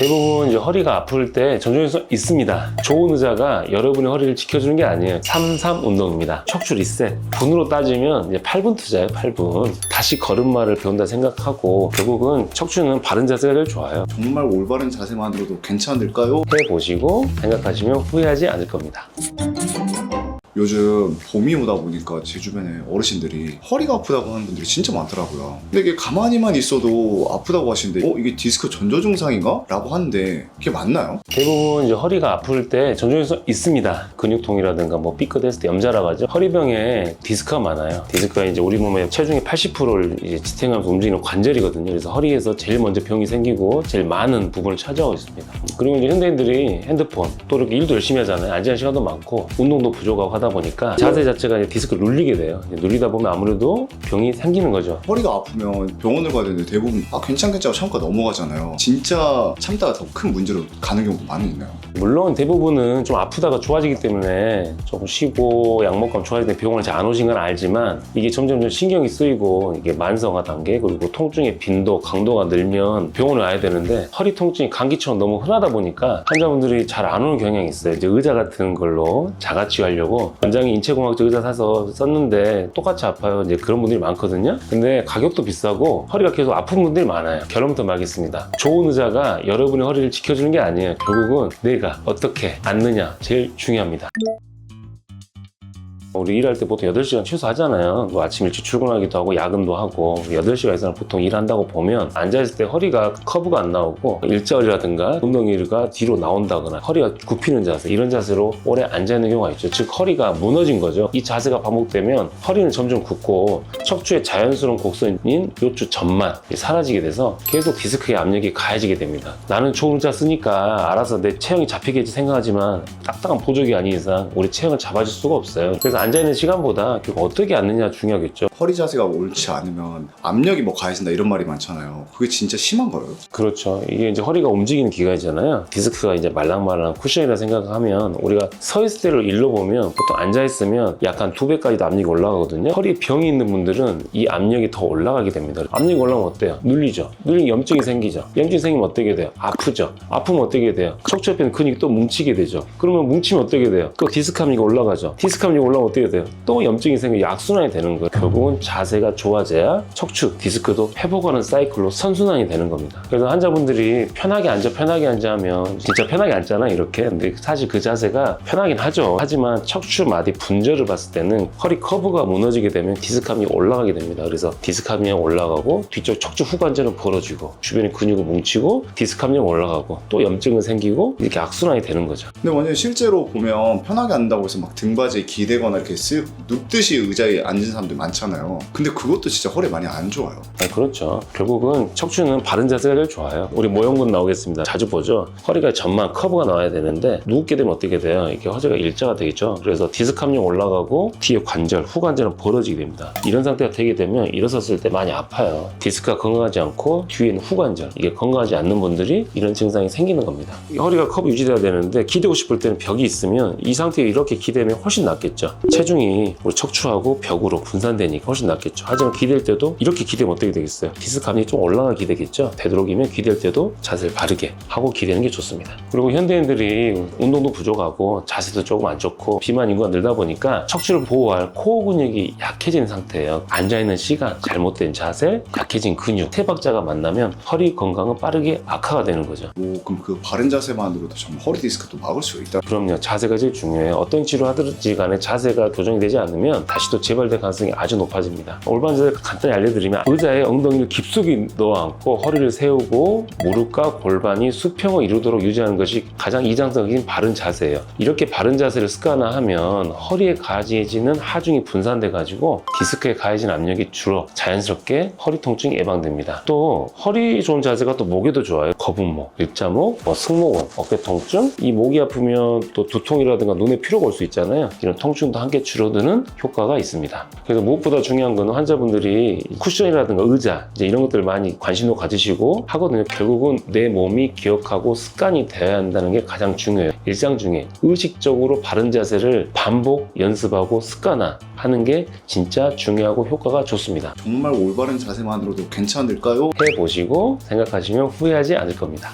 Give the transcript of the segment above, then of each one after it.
대부분 이제 허리가 아플 때 전조현상 있습니다. 좋은 의자가 여러분의 허리를 지켜주는 게 아니에요. 3-3 운동입니다. 척추 리셋. 분으로 따지면 이제 8분 투자예요. 8분. 다시 걸음마를 배운다 생각하고 결국은 척추는 바른 자세가 제일 좋아요. 정말 올바른 자세만으로도 괜찮을까요? 해보시고 생각하시면 후회하지 않을 겁니다. 요즘 봄이 오다 보니까 제 주변에 어르신들이 허리가 아프다고 하는 분들이 진짜 많더라고요. 근데 이게 가만히만 있어도 아프다고 하시는데 이게 디스크 전조 증상인가? 라고 하는데 그게 맞나요? 대부분 이제 허리가 아플 때 전조현상 있습니다. 근육통이라든가 뭐 삐끗했을 때 염자라고 하죠. 허리병에 디스크가 많아요. 디스크가 이제 우리 몸의 체중의 80%를 이제 지탱하면서 움직이는 관절이거든요. 그래서 허리에서 제일 먼저 병이 생기고 제일 많은 부분을 차지하고 있습니다. 그리고 이제 현대인들이 핸드폰 또 이렇게 일도 열심히 하잖아요. 앉아 있는 시간도 많고 운동도 부족하고 하다 보니까 자세 자체가 이제 디스크를 눌리게 돼요. 눌리다 보면 아무래도 병이 생기는 거죠. 허리가 아프면 병원을 가야 되는데 대부분 괜찮겠죠 참고 넘어가잖아요. 진짜 참다가 더 큰 문제로 가는 경우도 많이 있나요? 물론 대부분은 좀 아프다가 좋아지기 때문에 조금 쉬고 약 먹고 좋아질 때 병원을 잘 안 오신 건 알지만 이게 점점 신경이 쓰이고 이게 만성화 단계 그리고 통증의 빈도, 강도가 늘면 병원을 와야 되는데 허리 통증이 감기처럼 너무 흔하다 보니까 환자분들이 잘 안 오는 경향이 있어요. 이제 의자 같은 걸로 자가치유하려고 원장이 인체공학적 의자 사서 썼는데 똑같이 아파요. 이제 그런 분들이 많거든요. 근데 가격도 비싸고 허리가 계속 아픈 분들이 많아요. 결론부터 말하겠습니다. 좋은 의자가 여러분의 허리를 지켜주는 게 아니에요. 결국은 내가 어떻게 앉느냐 제일 중요합니다. 우리 일할 때 보통 8시간 최소 하잖아요. 뭐 아침 일찍 출근하기도 하고 야근도 하고 8시간 이상 보통 일한다고 보면 앉아있을 때 허리가 커브가 안 나오고 일자리라든가 엉덩이가 뒤로 나온다거나 허리가 굽히는 자세 이런 자세로 오래 앉아있는 경우가 있죠. 즉 허리가 무너진 거죠. 이 자세가 반복되면 허리는 점점 굽고 척추의 자연스러운 곡선인 요추 전만 사라지게 돼서 계속 디스크의 압력이 가해지게 됩니다. 나는 좋은 의자 쓰니까 알아서 내 체형이 잡히겠지 생각하지만 딱딱한 보조기 아닌 이상 우리 체형을 잡아줄 수가 없어요. 그래서 앉아있는 시간보다 결국 어떻게 앉느냐 중요하겠죠. 허리 자세가 옳지 않으면 압력이 가해진다 이런 말이 많잖아요. 그게 진짜 심한 거예요? 그렇죠. 이게 이제 허리가 움직이는 기관이잖아요. 디스크가 이제 말랑말랑한 쿠션이라 생각하면 우리가 서 있을 때를 일로 보면 보통 앉아있으면 약간 2배까지도 압력이 올라가거든요. 허리 병이 있는 분들은 이 압력이 더 올라가게 됩니다. 압력이 올라가면 어때요? 눌리죠. 눌리면 염증이 생기죠. 염증이 생기면 어떻게 돼요? 아프죠. 아프면 어떻게 돼요? 척추 옆에 있는 근육이 또 뭉치게 되죠. 그러면 뭉치면 어떻게 돼요? 또 디스크 압력이 올라가죠. 디스크 압력이 올라가면 어떻게 돼요? 또 염증이 생기고 악순환이 되는 거예요. 결국은 자세가 좋아져야 척추, 디스크도 회복하는 사이클로 선순환이 되는 겁니다. 그래서 환자분들이 편하게 앉아 하면 진짜 편하게 앉잖아 이렇게. 근데 사실 그 자세가 편하긴 하죠. 하지만 척추 마디 분절을 봤을 때는 허리 커브가 무너지게 되면 디스크 압력이 올라가게 됩니다. 그래서 디스크 압력이 올라가고 뒤쪽 척추 후관절은 벌어지고 주변에 근육은 뭉치고 디스크 압력이 올라가고 또 염증은 생기고 이렇게 악순환이 되는 거죠. 근데 만약에 실제로 보면 편하게 앉는다고 해서 등받이에 기대거나 이렇게 눕듯이 의자에 앉은 사람들 많잖아요. 근데 그것도 진짜 허리 많이 안 좋아요. 그렇죠. 결국은 척추는 바른 자세가 제일 좋아요. 우리 모형군 나오겠습니다. 자주 보죠. 허리가 전만 커브가 나와야 되는데 눕게 되면 어떻게 돼요? 이렇게 허리가 일자가 되겠죠. 그래서 디스크 압력 올라가고 뒤에 관절, 후관절은 벌어지게 됩니다. 이런 상태가 되게 되면 일어섰을 때 많이 아파요. 디스크가 건강하지 않고 뒤에는 후관절, 이게 건강하지 않는 분들이 이런 증상이 생기는 겁니다. 허리가 커브 유지돼야 되는데 기대고 싶을 때는 벽이 있으면 이 상태에 이렇게 기대면 훨씬 낫겠죠. 체중이 우리 척추하고 벽으로 분산되니까 훨씬 낫겠죠. 하지만 기댈 때도 이렇게 기대면 어떻게 되겠어요? 디스크 압력이 좀 올라가 기대겠죠. 되도록이면 기댈 때도 자세를 바르게 하고 기대는 게 좋습니다. 그리고 현대인들이 운동도 부족하고 자세도 조금 안 좋고 비만 인구가 늘다 보니까 척추를 보호할 코어 근육이 약해진 상태예요. 앉아있는 시간, 잘못된 자세, 약해진 근육, 세 박자가 만나면 허리 건강은 빠르게 악화가 되는 거죠. 그럼 그 바른 자세만으로도 정말 허리 디스크도 막을 수가 있다? 그럼요. 자세가 제일 중요해요. 어떤 치료하든지 간에 자세가 교정이 되지 않으면 다시 또 재발될 가능성이 아주 높아집니다. 올바른 자세 간단히 알려드리면 의자에 엉덩이를 깊숙이 넣어앉고 허리를 세우고 무릎과 골반이 수평을 이루도록 유지하는 것이 가장 이상적인 바른 자세예요. 이렇게 바른 자세를 습관화하면 허리에 가해지는 하중이 분산돼 가지고 디스크에 가해진 압력이 줄어 자연스럽게 허리 통증이 예방됩니다. 또 허리 좋은 자세가 또 목에도 좋아요. 거북목, 일자목, 승모근, 어깨 통증, 이 목이 아프면 또 두통이라든가 눈에 피로가 올 수 있잖아요. 이런 통증도 함께 줄어드는 효과가 있습니다. 그래서 무엇보다 중요한 거는 환자분들이 쿠션이라든가 의자 이제 이런 것들 많이 관심도 가지시고 하거든요. 결국은 내 몸이 기억하고 습관이 되어야 한다는 게 가장 중요해요. 일상 중에 의식적으로 바른 자세를 반복 연습하고 습관화하는 게 진짜 중요하고 효과가 좋습니다. 정말 올바른 자세만으로도 괜찮을까요? 해보시고 생각하시면 후회하지 않을 겁니다.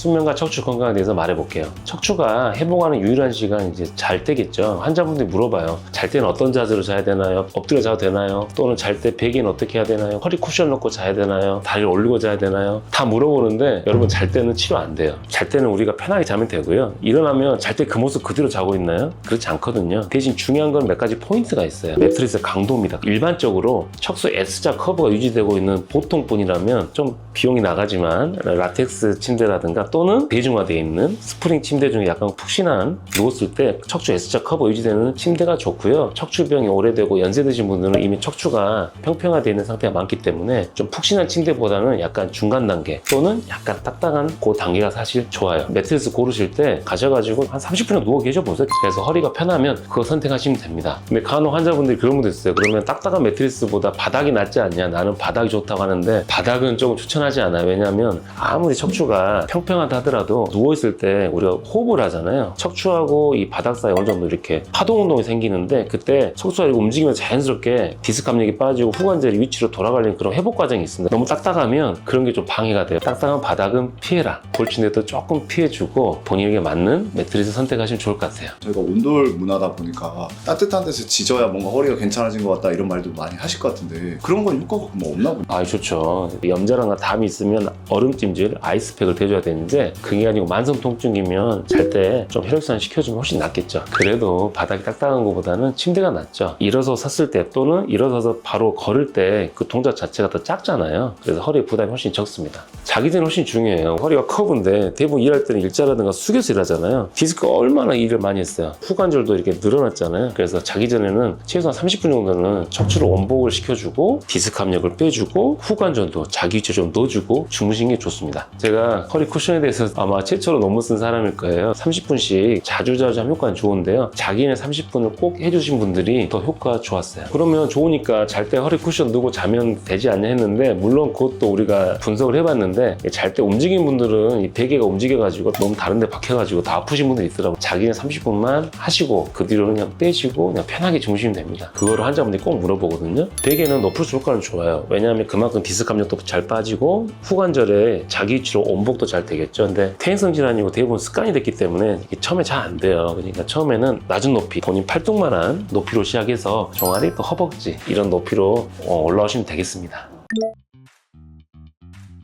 수면과 척추 건강에 대해서 말해볼게요. 척추가 회복하는 유일한 시간 이제 잘 때겠죠. 환자분들이 물어봐요. 잘 때는 어떤 자세로 자야 되나요? 엎드려 자도 되나요? 또는 잘 때 베개는 어떻게 해야 되나요? 허리 쿠션 넣고 자야 되나요? 다리를 올리고 자야 되나요? 다 물어보는데 여러분 잘 때는 치료 안 돼요. 잘 때는 우리가 편하게 자면 되고요. 일어나면 잘 때 그 모습 그대로 자고 있나요? 그렇지 않거든요. 대신 중요한 건 몇 가지 포인트가 있어요. 매트리스 강도입니다. 일반적으로 척수 S자 커브가 유지되고 있는 보통 분이라면 좀 비용이 나가지만 라텍스 침대라든가 또는 대중화되어 있는 스프링 침대 중에 약간 푹신한 누웠을 때 척추 S자 커브 유지되는 침대가 좋고요. 척추병이 오래되고 연세 드신 분들은 이미 척추가 평평화되어 있는 상태가 많기 때문에 좀 푹신한 침대보다는 약간 중간 단계 또는 약간 딱딱한 그 단계가 사실 좋아요. 매트리스 고르실 때 가셔가지고 한 30분 정도 누워 계셔보세요. 그래서 허리가 편하면 그거 선택하시면 됩니다. 근데 간혹 환자분들이 그런 분도 있어요. 그러면 딱딱한 매트리스보다 바닥이 낫지 않냐? 나는 바닥이 좋다고 하는데 바닥은 조금 추천하지 않아요. 왜냐하면 아무리 척추가 평평하다 하더라도 누워있을 때 우리가 호흡을 하잖아요. 척추하고 이 바닥 사이에 어느 정도 이렇게 파동 운동이 생기는데 그때 척추가 이렇게 움직이면서 자연스럽게 디스크 압력이 빠지고 후관절이 위치로 돌아가려는 그런 회복 과정이 있습니다. 너무 딱딱하면 그런 게 좀 방해가 돼요. 딱딱한 바닥은 피해라. 골치인데도 조금 피해주고 본인에게 맞는 매트리스 선택하시면 좋을 것 같아요. 저희가 온돌 문화다 보니까 따뜻한 데서 지져야 뭔가 허리가 괜찮아진 것 같다 이런 말도 많이 하실 것 같은데 그런 건 효과가 뭐 없나 보네. 아, 좋죠. 염자랑과 담이 있으면 얼음찜질, 아이스팩을 대줘야 되는데 그게 아니고 만성 통증이면 잘 때 좀 혈액순환 시켜주면 훨씬 낫겠죠. 그래도 바닥이 딱딱한 것보다는 침대가 낫죠. 일어서 섰을 때 또는 일어서서 바로 걸을 때 그 동작 자체가 더 작잖아요. 그래서 허리에 부담이 훨씬 적습니다. 자기 전에 훨씬 중요해요. 허리가 커브인데 대부분 일할 때는 일자라든가 숙여서 일하잖아요. 디스크가 얼마나 일을 많이 했어요. 후관절도 이렇게 늘어났잖아요. 그래서 자기 전에는 최소한 30분 정도는 척추를 원복을 시켜주고 디스크 압력을 빼주고 후관절도 자기 위치에 좀 넣어주고 주무시는 게 좋습니다. 제가 허리 쿠션에 대해서 아마 최초로 논문 쓴 사람일 거예요. 30분씩 자주자주 하면 효과는 좋은데요. 자기는 30분을 꼭 해주신 분들이 더 효과가 좋았어요. 그러면 좋으니까 잘 때 허리 쿠션 넣고 자면 되지 않냐 했는데 물론 그것도 우리가 분석을 해봤는데 잘 때 움직이는 분들은 이 베개가 움직여가지고 너무 다른 데 박혀가지고 다 아프신 분들이 있더라고요. 자기는 30분만 하시고 그 뒤로는 그냥 빼시고 그냥 편하게 주무시면 됩니다. 그거를 환자분들이 꼭 물어보거든요. 베개는 높을수록 효과는 좋아요. 왜냐하면 그만큼 디스크 압력도 잘 빠지고 후관절에 자기 위치로 온복도 잘 되겠죠. 근데 퇴행성 질환이고 대부분 습관이 됐기 때문에 이게 처음에 잘 안 돼요. 그러니까 처음에는 낮은 높이, 본인 팔뚝만한 높이로 시작해서 종아리 또 허벅지 이런 높이로 올라오시면 되겠습니다.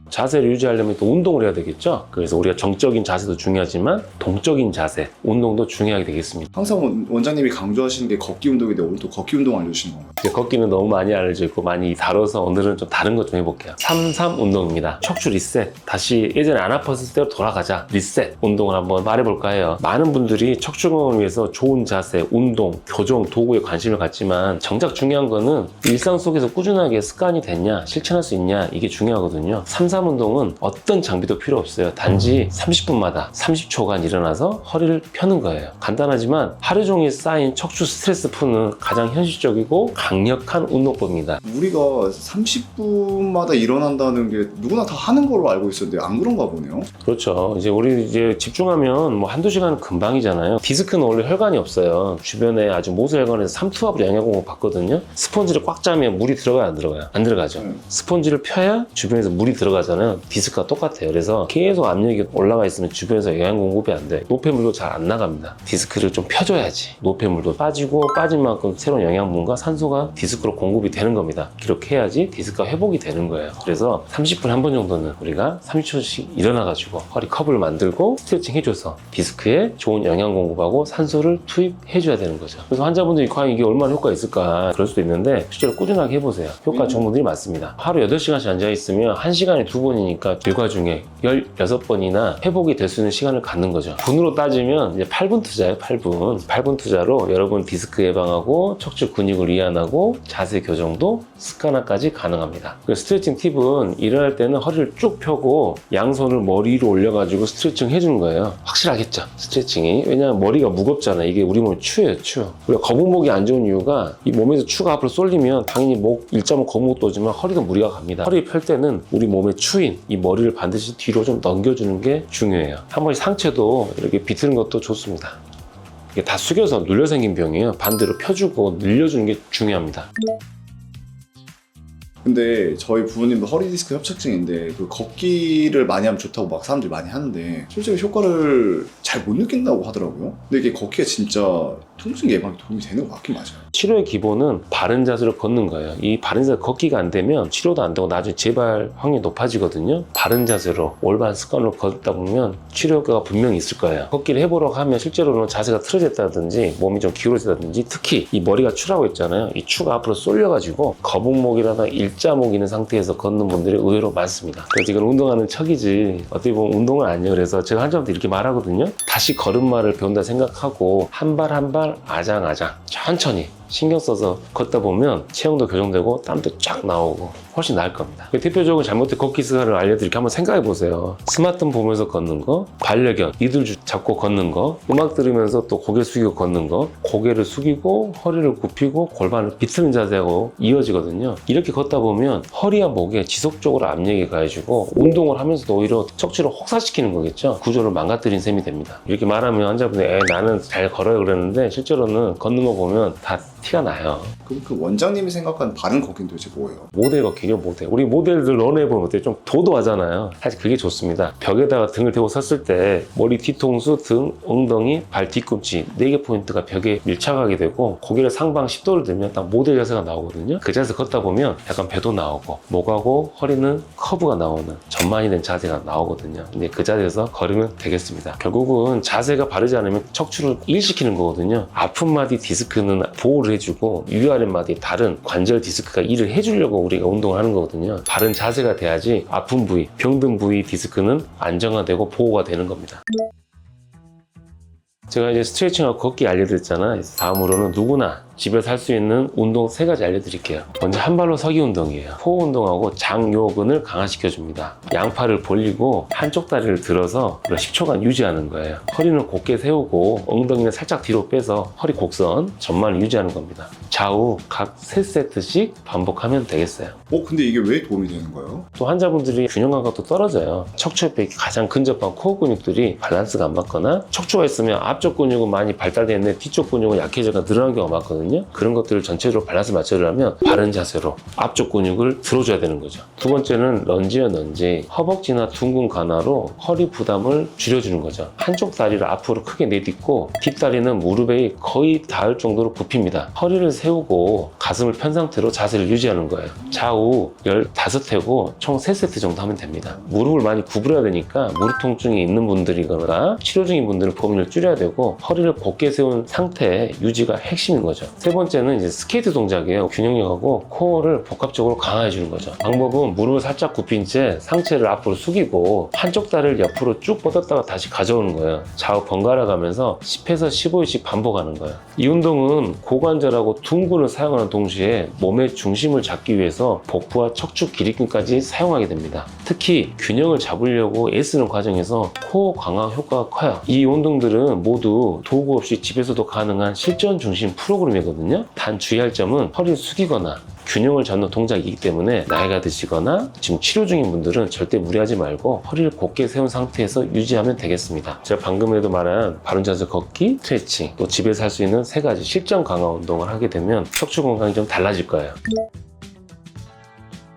자세를 유지하려면 또 운동을 해야 되겠죠. 그래서 우리가 정적인 자세도 중요하지만 동적인 자세, 운동도 중요하게 되겠습니다. 항상 원장님이 강조하시는 게 걷기 운동인데 오늘 또 걷기 운동 알려주시는 건가요? 이제 걷기는 너무 많이 알려져 있고 많이 다뤄서 오늘은 좀 다른 것 좀 해볼게요. 3-3 운동입니다. 척추 리셋. 다시 예전에 안 아팠을 때로 돌아가자. 리셋 운동을 한번 말해볼까 해요. 많은 분들이 척추 건강을 위해서 좋은 자세, 운동, 교정, 도구에 관심을 갖지만 정작 중요한 거는 일상 속에서 꾸준하게 습관이 됐냐, 실천할 수 있냐 이게 중요하거든요. 3-3 운동은 어떤 장비도 필요 없어요. 단지 30분마다 30초간 일어나서 허리를 펴는 거예요. 간단하지만 하루 종일 쌓인 척추 스트레스 푸는 가장 현실적이고 강력한 운동법입니다. 우리가 30분마다 일어난다는 게 누구나 다 하는 걸로 알고 있었는데 안 그런가 보네요. 그렇죠. 이제 우리 이제 집중하면 뭐 한두 시간은 금방이잖아요. 디스크는 원래 혈관이 없어요. 주변에 아주 모세혈관에서 삼투압으로 영양공급 받거든요. 스펀지를 꽉 짜면 물이 들어가요, 안 들어가요? 안 들어가죠. 스펀지를 펴야 주변에서 물이 들어가잖아요. 디스크가 똑같아요. 그래서 계속 압력이 올라가 있으면 주변에서 영양 공급이 안 돼. 노폐물도 잘 안 나갑니다. 디스크를 좀 펴줘야지 노폐물도 빠지고 빠진 만큼 새로운 영양분과 산소가 디스크로 공급이 되는 겁니다. 그렇게 해야지 디스크가 회복이 되는 거예요. 그래서 30분 한 번 정도는 우리가 30초씩 일어나가지고 허리 컵을 만들고 스트레칭 해줘서 디스크에 좋은 영양 공급하고 산소를 투입해줘야 되는 거죠. 그래서 환자분들이 과연 이게 얼마나 효과가 있을까 그럴 수도 있는데 실제로 꾸준하게 해보세요. 효과 좋은 분들이 많습니다. 하루 8시간씩 앉아있으면 1시간에 2번이니까 일과 중에 16번이나 회복이 될 수 있는 시간을 갖는 거죠. 분으로 따지면 이제 8분 투자예요. 8분 투자로 여러분 디스크 예방하고 척추 근육을 이완하고 자세 교정도 습관화까지 가능합니다. 스트레칭 팁은 일어날 때는 허리를 쭉 펴고 양손을 머리 위로 올려가지고 스트레칭 해주는 거예요. 확실하겠죠? 스트레칭이. 왜냐하면 머리가 무겁잖아요. 이게 우리 몸이 추예요. 우리가 거북목이 안 좋은 이유가 이 몸에서 추가 앞으로 쏠리면 당연히 목 1.5 거북목도 오지만 허리도 무리가 갑니다. 허리 펼 때는 우리 몸의 추인 이 머리를 반드시 뒤로 좀 넘겨주는 게 중요해요. 한 번씩 상체도 이렇게 비트는 것도 좋습니다. 이게 다 숙여서 눌려 생긴 병이에요. 반대로 펴주고 늘려주는 게 중요합니다. 근데 저희 부모님도 허리 디스크 협착증인데 그 걷기를 많이 하면 좋다고 막 사람들이 많이 하는데 실제로 효과를 잘 못 느낀다고 하더라고요. 근데 이게 걷기가 진짜 통증 예방에 도움이 되는 것 같긴 맞아요. 치료의 기본은 바른 자세로 걷는 거예요. 이 바른 자세 걷기가 안 되면 치료도 안 되고 나중에 재발 확률이 높아지거든요. 바른 자세로 올바른 습관으로 걷다 보면 치료 효과가 분명히 있을 거예요. 걷기를 해보려고 하면 실제로는 자세가 틀어졌다든지 몸이 좀 기울어졌다든지 특히 이 머리가 추라고 했잖아요. 이 추가 앞으로 쏠려가지고 거북목이라나 일자목 있는 상태에서 걷는 분들이 의외로 많습니다. 그래서 이건 운동하는 척이지 어떻게 보면 운동은 아니에요. 그래서 제가 환자한테 이렇게 말하거든요. 다시 걸음마를 배운다 생각하고 한 발 한 발 아장아장 천천히 신경 써서 걷다 보면 체형도 교정되고 땀도 쫙 나오고 훨씬 나을 겁니다. 대표적으로 잘못된 걷기 습관을 알려드릴게 한번 생각해 보세요. 스마트폰 보면서 걷는 거, 반려견, 이들 잡고 걷는 거, 음악 들으면서 또 고개 숙이고 걷는 거, 고개를 숙이고 허리를 굽히고 골반을 비트는 자세하고 이어지거든요. 이렇게 걷다 보면 허리와 목에 지속적으로 압력이 가해지고 운동을 하면서도 오히려 척추를 혹사시키는 거겠죠. 구조를 망가뜨린 셈이 됩니다. 이렇게 말하면 환자분이 나는 잘 걸어요 그랬는데 실제로는 걷는 거 보면 다 티가 나요. 그럼 그 원장님이 생각하는 바른 걷기는 도대체 뭐예요? 모델 걷기죠, 모델. 우리 모델들 런해보면 어때요? 좀 도도하잖아요. 사실 그게 좋습니다. 벽에다가 등을 대고 섰을 때 머리 뒤통수, 등, 엉덩이, 발 뒤꿈치 4개 포인트가 벽에 밀착하게 되고 고개를 상방 10도를 들면 딱 모델 자세가 나오거든요. 그 자세 걷다 보면 약간 배도 나오고 목하고 허리는 커브가 나오는 전만이 된 자세가 나오거든요. 근데 그 자세에서 걸으면 되겠습니다. 결국은 자세가 바르지 않으면 척추를 일시키는 거거든요. 아픈 마디 디스크는 보호를 해주고 위아래 마디 다른 관절 디스크가 일을 해주려고 우리가 운동을 하는 거거든요. 바른 자세가 돼야지 아픈 부위, 병든 부위 디스크는 안정화되고 보호가 되는 겁니다. 제가 이제 스트레칭하고 걷기 알려드렸잖아요. 다음으로는 누구나 집에서 할 수 있는 운동 3가지 알려드릴게요. 먼저 한 발로 서기 운동이에요. 호흡 운동하고 장요근을 강화시켜줍니다. 양팔을 벌리고 한쪽 다리를 들어서 10초간 유지하는 거예요. 허리는 곧게 세우고 엉덩이는 살짝 뒤로 빼서 허리 곡선 전만을 유지하는 겁니다. 좌우 각 3세트씩 반복하면 되겠어요. 근데 이게 왜 도움이 되는 거예요? 또 환자분들이 균형 감각도 떨어져요. 척추 옆에 가장 근접한 코어 근육들이 밸런스가 안 맞거나 척추가 있으면 앞쪽 근육은 많이 발달되어 있는데 뒤쪽 근육은 약해져가 늘어나는 경우가 많거든요. 그런 것들을 전체적으로 밸런스 맞추려면 바른 자세로 앞쪽 근육을 들어줘야 되는 거죠. 두 번째는 런지와 런지, 허벅지나 둥근 가나로 허리 부담을 줄여주는 거죠. 한쪽 다리를 앞으로 크게 내딛고 뒷다리는 무릎에 거의 닿을 정도로 굽힙니다. 허리를 세우고 가슴을 편 상태로 자세를 유지하는 거예요. 좌우 15회고 총 3세트 정도 하면 됩니다. 무릎을 많이 구부려야 되니까 무릎 통증이 있는 분들이거나 치료 중인 분들은 범위를 줄여야 되고 허리를 곧게 세운 상태 유지가 핵심인 거죠. 세 번째는 이제 스케이트 동작이에요. 균형력하고 코어를 복합적으로 강화해 주는 거죠. 방법은 무릎을 살짝 굽힌 채 상체를 앞으로 숙이고 한쪽 다리를 옆으로 쭉 뻗었다가 다시 가져오는 거예요. 좌우 번갈아 가면서 10회에서 15회씩 반복하는 거예요. 이 운동은 고관절하고 둔근을 사용하는 동시에 몸의 중심을 잡기 위해서 복부와 척추 기립근까지 사용하게 됩니다. 특히 균형을 잡으려고 애쓰는 과정에서 코어 강화 효과가 커요. 이 운동들은 모두 도구 없이 집에서도 가능한 실전 중심 프로그램이거든요. 단 주의할 점은 허리를 숙이거나 균형을 잡는 동작이기 때문에 나이가 드시거나 지금 치료 중인 분들은 절대 무리하지 말고 허리를 곧게 세운 상태에서 유지하면 되겠습니다. 제가 방금에도 말한 바른 자세 걷기, 스트레칭, 또 집에서 할 수 있는 3가지 실전 강화 운동을 하게 되면 척추 건강이 좀 달라질 거예요.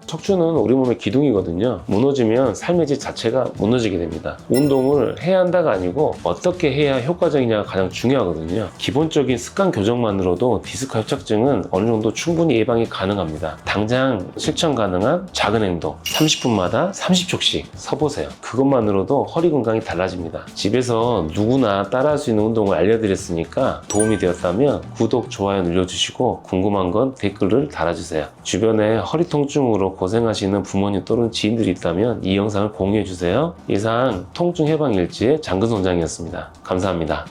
척추는 우리 몸의 기둥이거든요. 무너지면 삶의 질 자체가 무너지게 됩니다. 운동을 해야 한다가 아니고 어떻게 해야 효과적이냐가 가장 중요하거든요. 기본적인 습관 교정만으로도 디스크 협착증은 어느 정도 충분히 예방이 가능합니다. 당장 실천 가능한 작은 행동 30분마다 30초씩 서보세요. 그것만으로도 허리 건강이 달라집니다. 집에서 누구나 따라할 수 있는 운동을 알려드렸으니까 도움이 되었다면 구독, 좋아요 눌러주시고 궁금한 건 댓글을 달아주세요. 주변에 허리 통증으로 고생하시는 부모님 또는 지인들이 있다면 이 영상을 공유해주세요. 이상 통증 해방 일지의 장근소장이었습니다. 감사합니다.